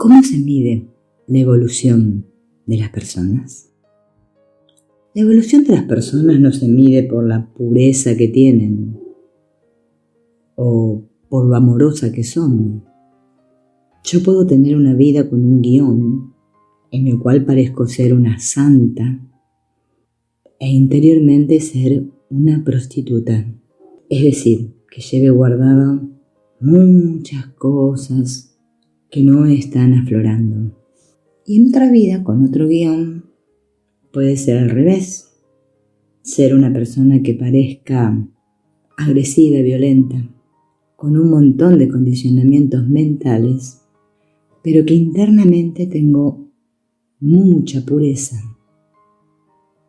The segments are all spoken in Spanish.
¿Cómo se mide la evolución de las personas? La evolución de las personas no se mide por la pureza que tienen o por lo amorosa que son. Yo puedo tener una vida con un guión en el cual parezco ser una santa e interiormente ser una prostituta. Es decir, que lleve guardado muchas cosas que no están aflorando. Y en otra vida, con otro guión, puede ser al revés. Ser una persona que parezca agresiva, violenta, con un montón de condicionamientos mentales, pero que internamente tengo mucha pureza,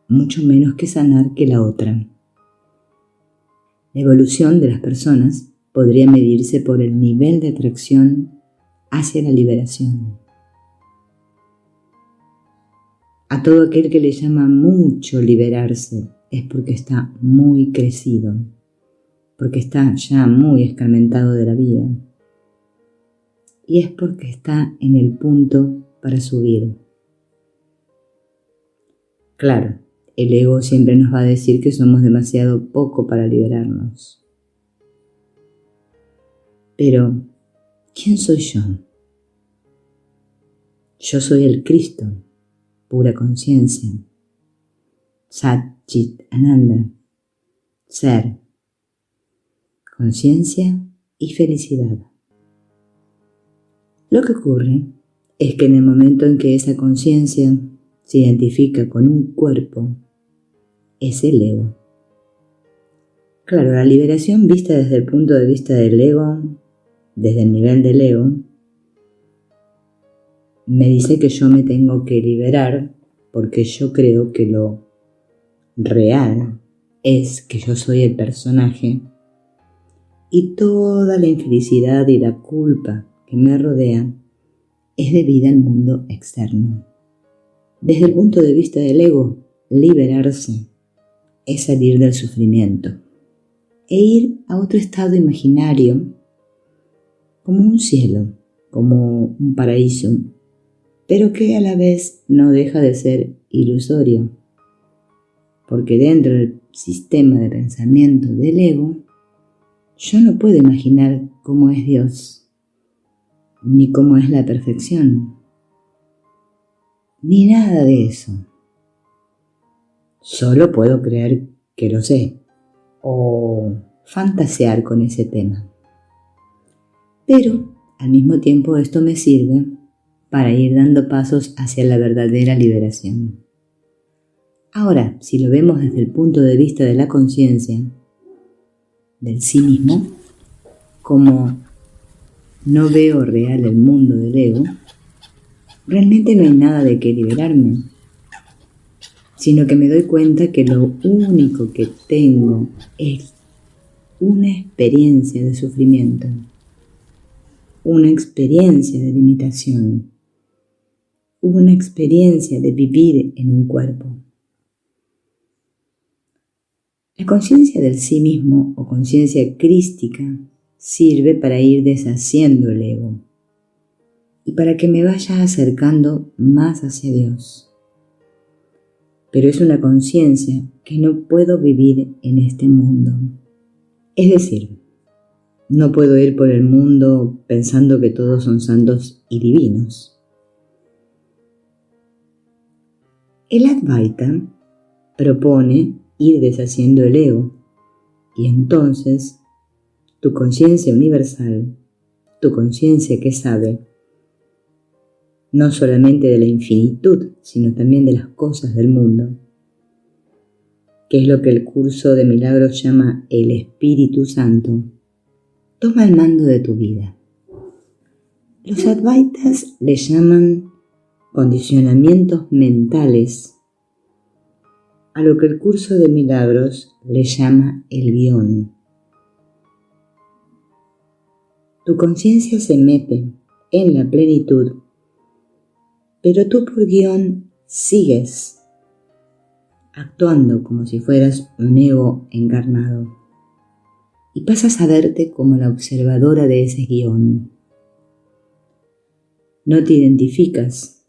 mucho menos que sanar que la otra. La evolución de las personas podría medirse por el nivel de atracción hacia la liberación. A todo aquel que le llama mucho liberarse es porque está muy crecido, porque está ya muy escarmentado de la vida, y es porque está en el punto para subir. Claro, el ego siempre nos va a decir que somos demasiado poco para liberarnos. Pero, ¿quién soy yo? Yo soy el Cristo, pura conciencia, Sat Chit Ananda, ser, conciencia y felicidad. Lo que ocurre es que en el momento en que esa conciencia se identifica con un cuerpo, es el ego. Claro, la liberación vista desde el punto de vista del ego, desde el nivel del ego, me dice que yo me tengo que liberar porque yo creo que lo real es que yo soy el personaje y toda la infelicidad y la culpa que me rodea es debida al mundo externo. Desde el punto de vista del ego, liberarse es salir del sufrimiento e ir a otro estado imaginario como un cielo, como un paraíso, pero que a la vez no deja de ser ilusorio, porque dentro del sistema de pensamiento del ego, yo no puedo imaginar cómo es Dios, ni cómo es la perfección, ni nada de eso. Solo puedo creer que lo sé, o fantasear con ese tema. Pero, al mismo tiempo, esto me sirve para ir dando pasos hacia la verdadera liberación. Ahora, si lo vemos desde el punto de vista de la conciencia, del sí mismo, como no veo real el mundo del ego, realmente no hay nada de qué liberarme, sino que me doy cuenta que lo único que tengo es una experiencia de sufrimiento, una experiencia de limitación, una experiencia de vivir en un cuerpo. La conciencia del sí mismo o conciencia crística sirve para ir deshaciendo el ego y para que me vaya acercando más hacia Dios. Pero es una conciencia que no puedo vivir en este mundo. Es decir, no puedo ir por el mundo pensando que todos son santos y divinos. El Advaita propone ir deshaciendo el ego y entonces tu conciencia universal, tu conciencia que sabe no solamente de la infinitud, sino también de las cosas del mundo, que es lo que el curso de milagros llama el Espíritu Santo, toma el mando de tu vida. Los Advaitas le llaman condicionamientos mentales a lo que el curso de milagros le llama el guión. Tu conciencia se mete en la plenitud, pero tú por guión sigues actuando como si fueras un ego encarnado y pasas a verte como la observadora de ese guión. no te identificas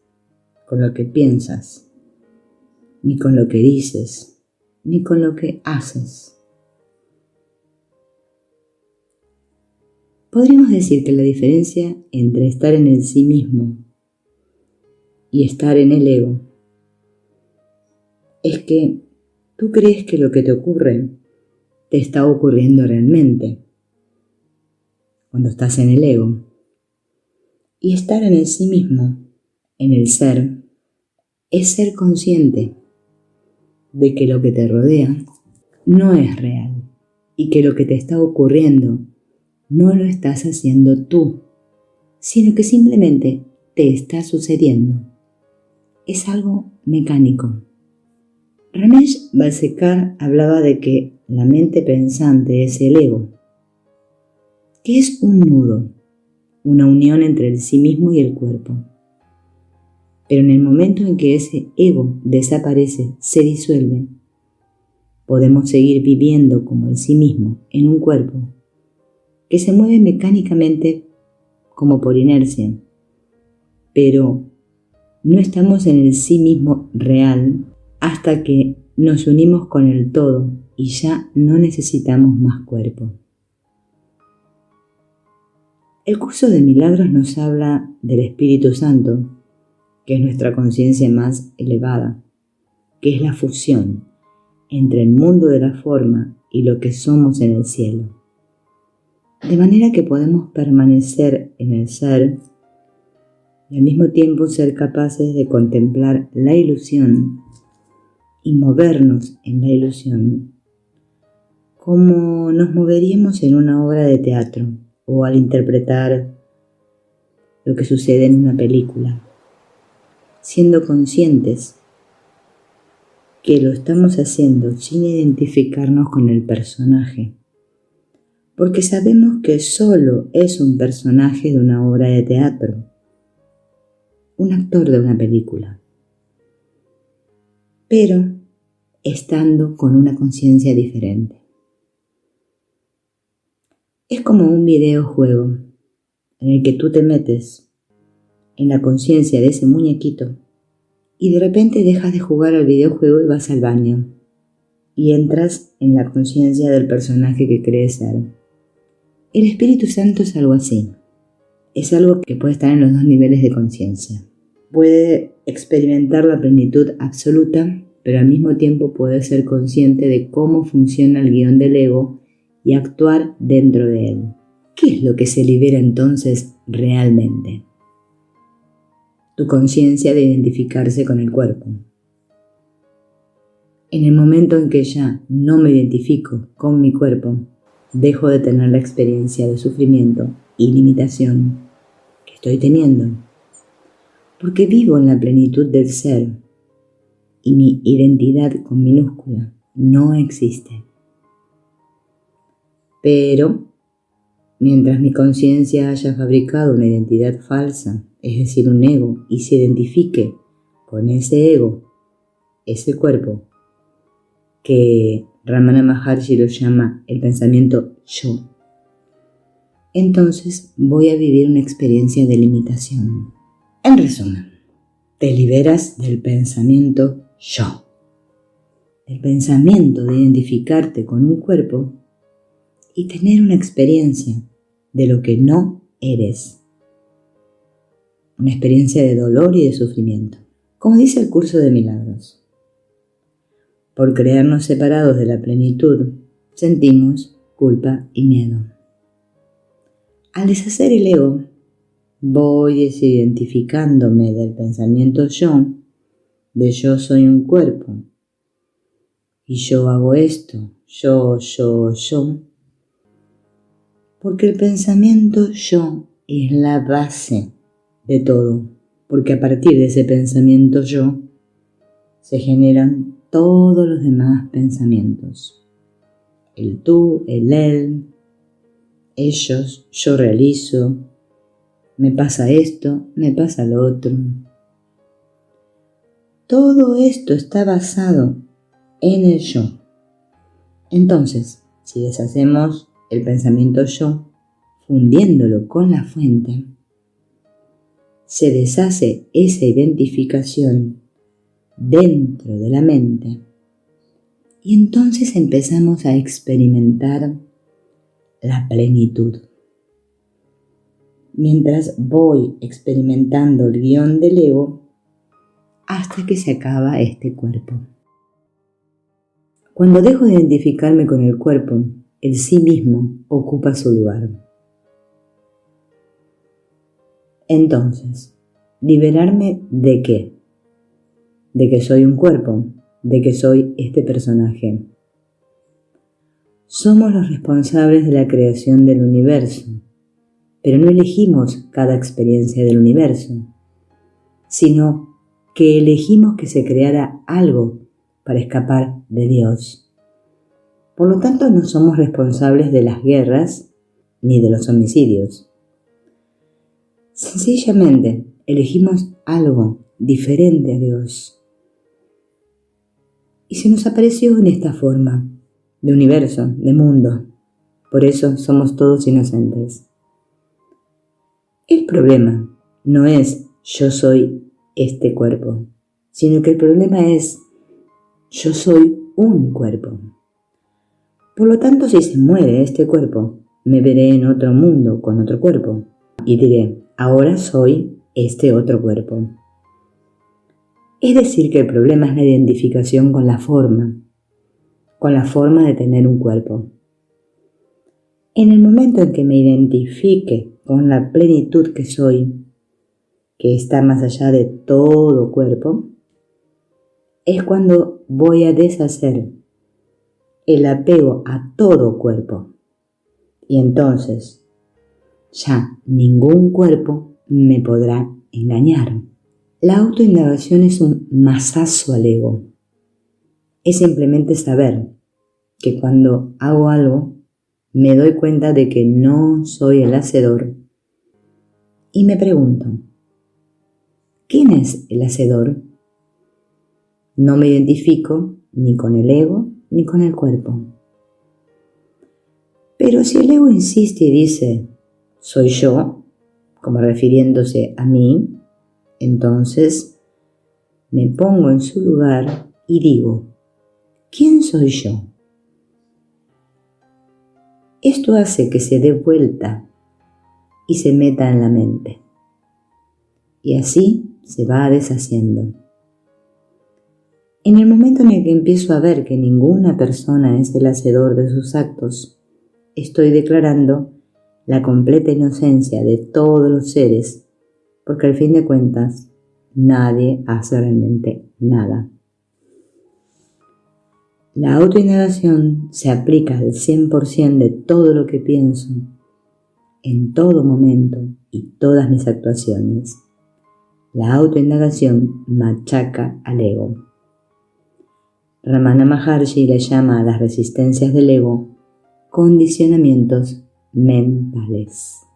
con lo que piensas, ni con lo que dices, ni con lo que haces. Podríamos decir que la diferencia entre estar en el sí mismo y estar en el ego es que tú crees que lo que te ocurre te está ocurriendo realmente cuando estás en el ego. Y estar en el sí mismo, en el ser, es ser consciente de que lo que te rodea no es real y que lo que te está ocurriendo no lo estás haciendo tú, sino que simplemente te está sucediendo. Es algo mecánico. Ramesh Balsekar hablaba de que la mente pensante es el ego, que es un nudo, una unión entre el sí mismo y el cuerpo. Pero en el momento en que ese ego desaparece, se disuelve, podemos seguir viviendo como el sí mismo en un cuerpo que se mueve mecánicamente como por inercia, pero no estamos en el sí mismo real hasta que nos unimos con el todo y ya no necesitamos más cuerpo. El curso de milagros nos habla del Espíritu Santo, que es nuestra conciencia más elevada, que es la fusión entre el mundo de la forma y lo que somos en el cielo. De manera que podemos permanecer en el ser y al mismo tiempo ser capaces de contemplar la ilusión y movernos en la ilusión como nos moveríamos en una obra de teatro o al interpretar lo que sucede en una película, siendo conscientes que lo estamos haciendo sin identificarnos con el personaje, porque sabemos que solo es un personaje de una obra de teatro, un actor de una película, pero estando con una conciencia diferente. Es como un videojuego en el que tú te metes en la conciencia de ese muñequito y de repente dejas de jugar al videojuego y vas al baño y entras en la conciencia del personaje que crees ser. El Espíritu Santo es algo así. Es algo que puede estar en los dos niveles de conciencia. Puede experimentar la plenitud absoluta, pero al mismo tiempo puede ser consciente de cómo funciona el guión del ego y actuar dentro de él. ¿Qué es lo que se libera entonces realmente? Tu conciencia de identificarse con el cuerpo. En el momento en que ya no me identifico con mi cuerpo, dejo de tener la experiencia de sufrimiento y limitación que estoy teniendo, porque vivo en la plenitud del ser y mi identidad con minúscula no existe. Pero mientras mi conciencia haya fabricado una identidad falsa, es decir, un ego, y se identifique con ese ego, ese cuerpo, que Ramana Maharshi lo llama el pensamiento yo, entonces voy a vivir una experiencia de limitación. En resumen, te liberas del pensamiento yo, del pensamiento de identificarte con un cuerpo y tener una experiencia de lo que no eres. Una experiencia de dolor y de sufrimiento. Como dice el curso de milagros, por creernos separados de la plenitud, sentimos culpa y miedo. Al deshacer el ego, voy desidentificándome del pensamiento yo, de yo soy un cuerpo, y yo hago esto, yo, porque el pensamiento yo es la base de todo, porque a partir de ese pensamiento yo se generan todos los demás pensamientos. El tú, el él, ellos, yo realizo, me pasa esto, me pasa lo otro. Todo esto está basado en el yo. Entonces, si deshacemos el pensamiento yo, fundiéndolo con la fuente, se deshace esa identificación dentro de la mente y entonces empezamos a experimentar la plenitud. Mientras voy experimentando el guión del ego hasta que se acaba este cuerpo. Cuando dejo de identificarme con el cuerpo, el sí mismo ocupa su lugar. Entonces, ¿liberarme de qué? De que soy un cuerpo, de que soy este personaje. Somos los responsables de la creación del universo, pero no elegimos cada experiencia del universo, sino que elegimos que se creara algo para escapar de Dios. Por lo tanto, no somos responsables de las guerras ni de los homicidios. Sencillamente, elegimos algo diferente a Dios. Y se nos apareció en esta forma, de universo, de mundo. Por eso somos todos inocentes. El problema no es yo soy este cuerpo, sino que el problema es yo soy un cuerpo. Por lo tanto, si se muere este cuerpo, me veré en otro mundo con otro cuerpo y diré, ahora soy este otro cuerpo. Es decir, que el problema es la identificación con la forma de tener un cuerpo. En el momento en que me identifique con la plenitud que soy, que está más allá de todo cuerpo, es cuando voy a deshacer el apego a todo cuerpo. Y entonces, ya ningún cuerpo me podrá engañar. La autoindagación es un mazazo al ego. Es simplemente saber que cuando hago algo, me doy cuenta de que no soy el hacedor y me pregunto, ¿quién es el hacedor? No me identifico ni con el ego ni con el cuerpo. Pero si el ego insiste y dice, soy yo, como refiriéndose a mí, entonces me pongo en su lugar y digo, ¿quién soy yo? Esto hace que se dé vuelta y se meta en la mente. Y así se va deshaciendo. En el momento en el que empiezo a ver que ninguna persona es el hacedor de sus actos, estoy declarando la completa inocencia de todos los seres, porque al fin de cuentas nadie hace realmente nada. La autoindagación se aplica al 100% de todo lo que pienso, en todo momento y todas mis actuaciones. La autoindagación machaca al ego. Ramana Maharshi le llama a las resistencias del ego condicionamientos mentales.